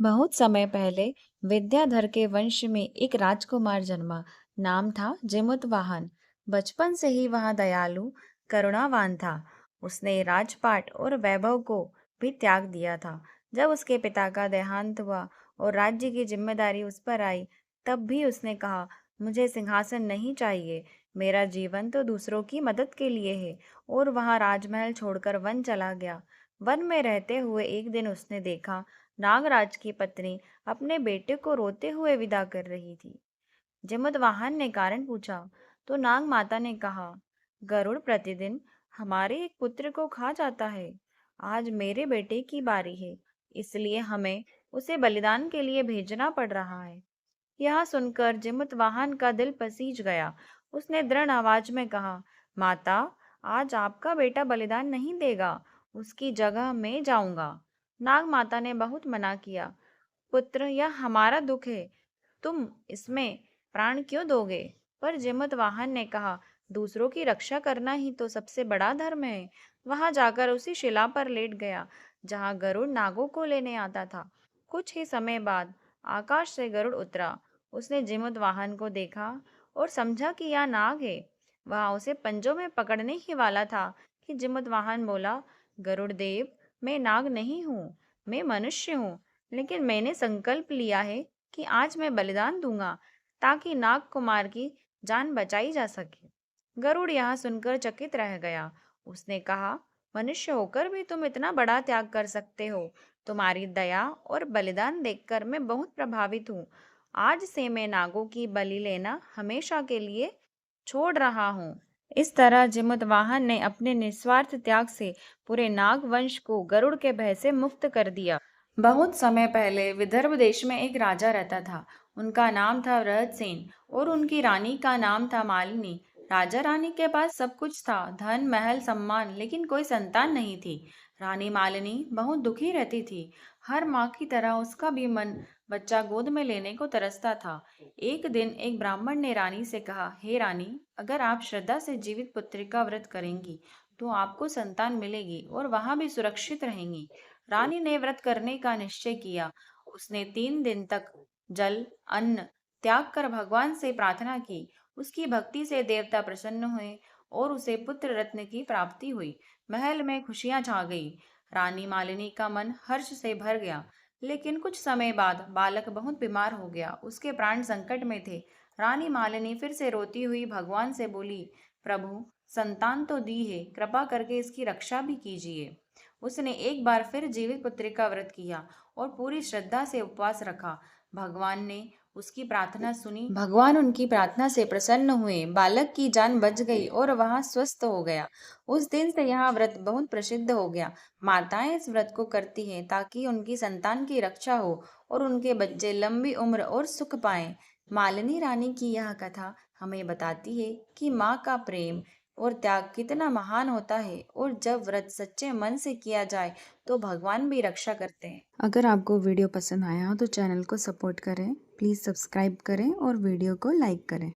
बहुत समय पहले विद्याधर के वंश में एक राजकुमार जन्मा। नाम था जिमुतवाहन। बचपन से ही वह दयालु, करुणावान था। उसने राजपाट और वैभव को भी त्याग दिया था। जब उसके पिता का देहांत हुआ और राज्य की जिम्मेदारी उस पर आई, तब भी उसने कहा, मुझे सिंहासन नहीं चाहिए। मेरा जीवन तो दूसरों की मदद के लिए है। और वह राजमहल छोड़कर वन चला गया। वन में रहते हुए एक दिन उसने देखा, नागराज की पत्नी अपने बेटे को रोते हुए विदा कर रही थी। जमदवाहन ने कारण पूछा तो नाग माता ने कहा, गरुड़ प्रतिदिन हमारे एक पुत्र को खा जाता है। आज मेरे बेटे की बारी है, इसलिए हमें उसे बलिदान के लिए भेजना पड़ रहा है। यह सुनकर जिमुतवाहन का दिल पसीज गया। उसने दृढ़ आवाज में कहा, माता, आज आपका बेटा बलिदान नहीं देगा, उसकी जगह मैं जाऊंगा। नाग माता ने बहुत मना किया, पुत्र, यह हमारा दुख है, तुम इसमें प्राण क्यों दोगे? पर जिमुतवाहन ने कहा, दूसरों की रक्षा करना ही तो सबसे बड़ा धर्म है। वहां जाकर उसी शिला पर लेट गया जहां गरुड़ नागों को लेने आता था। कुछ ही समय बाद आकाश से गरुड़ उतरा। उसने जिमुतवाहन को देखा और समझा कि यह नाग है। वह उसे पंजों में पकड़ने ही वाला था कि जिमुतवाहन बोला, गरुड़ देव, मैं नाग नहीं हूँ, मैं मनुष्य हूँ। लेकिन मैंने संकल्प लिया है कि आज मैं बलिदान दूंगा ताकि नाग कुमार की जान बचाई जा सके। गरुड़ यह सुनकर चकित रह गया। उसने कहा, मनुष्य होकर भी तुम इतना बड़ा त्याग कर सकते हो। तुम्हारी दया और बलिदान देखकर मैं बहुत प्रभावित हूँ। आज से मैं नागों की बलि लेना हमेशा के लिए छोड़ रहा हूँ। इस तरह जिमुतवाहन ने अपने निस्वार्थ त्याग से पूरे नाग वंश को गरुड़ के भय से मुक्त कर दिया। बहुत समय पहले विदर्भ देश में एक राजा रहता था। उनका नाम था वृहदसेन और उनकी रानी का नाम था मालिनी। राजा रानी के पास सब कुछ था, धन, महल, सम्मान, लेकिन कोई संतान नहीं थी। रानी मालिनी बहुत दुखी रहती थी। हर माँ की तरह उसका भी मन बच्चा गोद में लेने को तरसता था। एक दिन एक ब्राह्मण ने रानी से कहा, हे रानी, अगर आप श्रद्धा से जीवित पुत्री का व्रत करेंगी तो आपको संतान मिलेगी और वहां भी सुरक्षित रहेंगी। रानी ने व्रत करने का निश्चय किया। उसने 3 दिन तक जल, अन्न त्याग कर भगवान से प्रार्थना की। उसकी भक्ति से देवता प्रसन्न हुए और उसे पुत्र रत्न की प्राप्ति हुई। महल में खुशियां छा गई। रानी मालिनी का मन हर्ष से भर गया। लेकिन कुछ समय बाद बालक बहुत बीमार हो गया। उसके प्राण संकट में थे। रानी मालिनी फिर से रोती हुई भगवान से बोली, प्रभु, संतान तो दी है, कृपा करके इसकी रक्षा भी कीजिए। उसने एक बार फिर जीवित पुत्री का व्रत किया और पूरी श्रद्धा से उपवास रखा। भगवान ने उसकी प्रार्थना सुनी। भगवान उनकी प्रार्थना से प्रसन्न हुए। बालक की जान बच गई और वह स्वस्थ हो गया। उस दिन से यह व्रत बहुत प्रसिद्ध हो गया। माताएं इस व्रत को करती हैं ताकि उनकी संतान की रक्षा हो और उनके बच्चे लंबी उम्र और सुख पाएं। मालिनी रानी की यह कथा हमें बताती है कि माँ का प्रेम और त्याग कितना महान होता है और जब व्रत सच्चे मन से किया जाए तो भगवान भी रक्षा करते हैं। अगर आपको वीडियो पसंद आया हो तो चैनल को सपोर्ट करें, प्लीज़ सब्सक्राइब करें और वीडियो को लाइक करें।